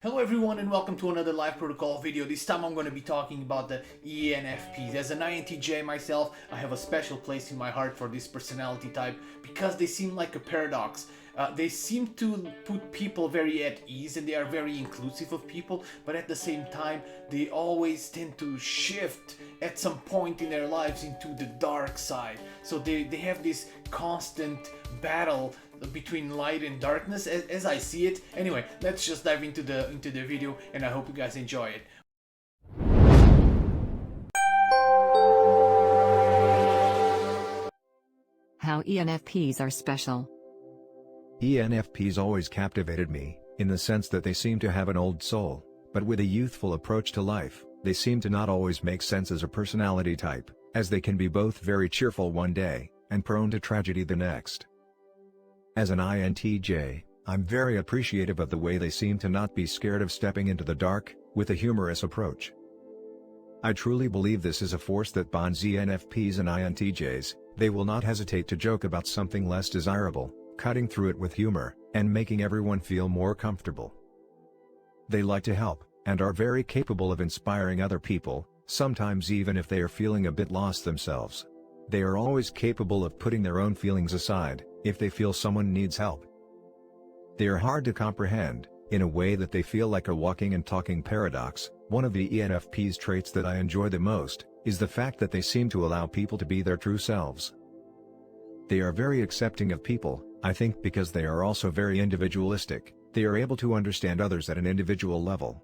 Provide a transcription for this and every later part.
Hello everyone and welcome to another live protocol video. This time I'm going to be talking about the ENFPs. As an INTJ myself, I have a special place in my heart for this personality type because they seem like a paradox. They seem to put people very at ease and they are very inclusive of people, but at the same time they always tend to shift at some point in their lives into the dark side. So they have this constant battle between light and darkness as I see it. Anyway, let's just dive into the video and I hope you guys enjoy it. How ENFPs are special. ENFPs always captivated me, in the sense that they seem to have an old soul, but with a youthful approach to life. They seem to not always make sense as a personality type, as they can be both very cheerful one day, and prone to tragedy the next. As an INTJ, I'm very appreciative of the way they seem to not be scared of stepping into the dark, with a humorous approach. I truly believe this is a force that bonds ENFPs and INTJs. They will not hesitate to joke about something less desirable, cutting through it with humor, and making everyone feel more comfortable. They like to help, and are very capable of inspiring other people, sometimes even if they are feeling a bit lost themselves. They are always capable of putting their own feelings aside, if they feel someone needs help. They are hard to comprehend, in a way that they feel like a walking and talking paradox. One of the ENFP's traits that I enjoy the most, is the fact that they seem to allow people to be their true selves. They are very accepting of people, I think because they are also very individualistic. They are able to understand others at an individual level.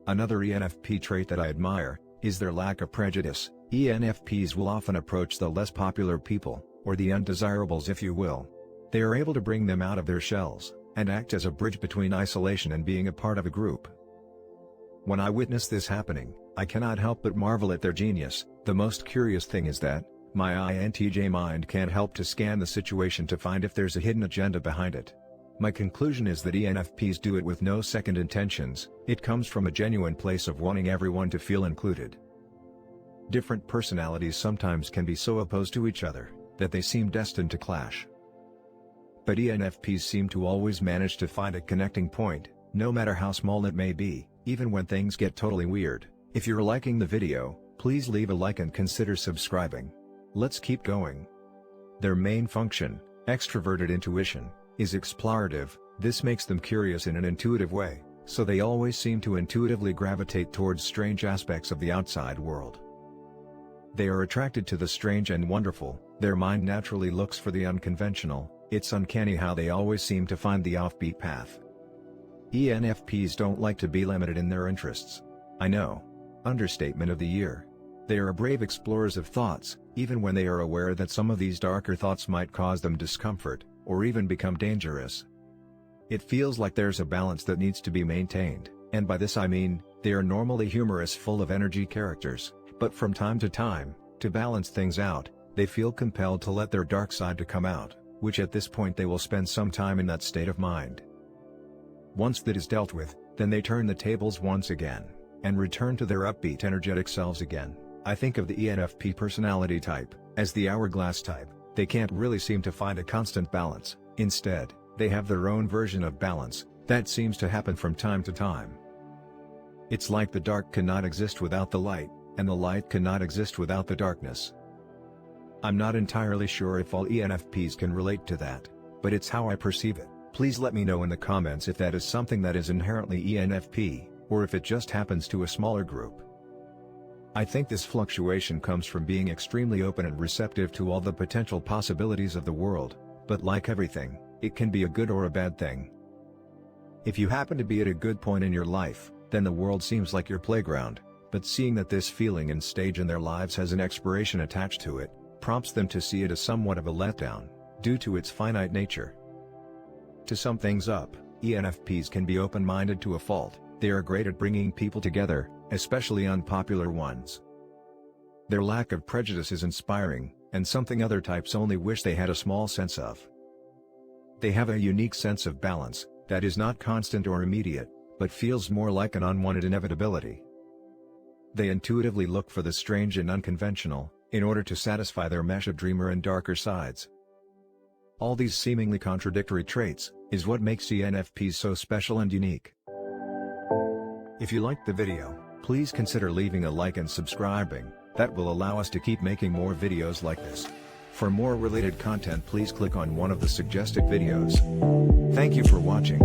Another ENFP trait that I admire, is their lack of prejudice. ENFPs will often approach the less popular people, or the undesirables if you will. They are able to bring them out of their shells, and act as a bridge between isolation and being a part of a group. When I witness this happening, I cannot help but marvel at their genius. The most curious thing is that, my INTJ mind can't help to scan the situation to find if there's a hidden agenda behind it. My conclusion is that ENFPs do it with no second intentions. It comes from a genuine place of wanting everyone to feel included. Different personalities sometimes can be so opposed to each other, that they seem destined to clash. But ENFPs seem to always manage to find a connecting point, no matter how small it may be, even when things get totally weird. If you're liking the video, please leave a like and consider subscribing. Let's keep going. Their main function, extroverted intuition, is explorative. This makes them curious in an intuitive way, so they always seem to intuitively gravitate towards strange aspects of the outside world. They are attracted to the strange and wonderful. Their mind naturally looks for the unconventional. It's uncanny how they always seem to find the offbeat path. ENFPs don't like to be limited in their interests. I know. Understatement of the year. They are brave explorers of thoughts, even when they are aware that some of these darker thoughts might cause them discomfort, or even become dangerous. It feels like there's a balance that needs to be maintained, and by this I mean, they are normally humorous, full of energy characters, but from time to time, to balance things out, they feel compelled to let their dark side to come out, which at this point they will spend some time in that state of mind. Once that is dealt with, then they turn the tables once again, and return to their upbeat energetic selves again. I think of the ENFP personality type as the hourglass type. They can't really seem to find a constant balance. Instead, they have their own version of balance that seems to happen from time to time. It's like the dark cannot exist without the light, and the light cannot exist without the darkness. I'm not entirely sure if all ENFPs can relate to that, but it's how I perceive it. Please let me know in the comments if that is something that is inherently ENFP, or if it just happens to a smaller group. I think this fluctuation comes from being extremely open and receptive to all the potential possibilities of the world, but like everything, it can be a good or a bad thing. If you happen to be at a good point in your life, then the world seems like your playground, but seeing that this feeling and stage in their lives has an expiration attached to it, prompts them to see it as somewhat of a letdown, due to its finite nature. To sum things up, ENFPs can be open-minded to a fault. They are great at bringing people together, especially unpopular ones. Their lack of prejudice is inspiring, and something other types only wish they had a small sense of. They have a unique sense of balance, that is not constant or immediate, but feels more like an unwanted inevitability. They intuitively look for the strange and unconventional, in order to satisfy their mesh of dreamer and darker sides. All these seemingly contradictory traits, is what makes ENFPs so special and unique. If you liked the video, please consider leaving a like and subscribing. That will allow us to keep making more videos like this. For more related content, please click on one of the suggested videos. Thank you for watching.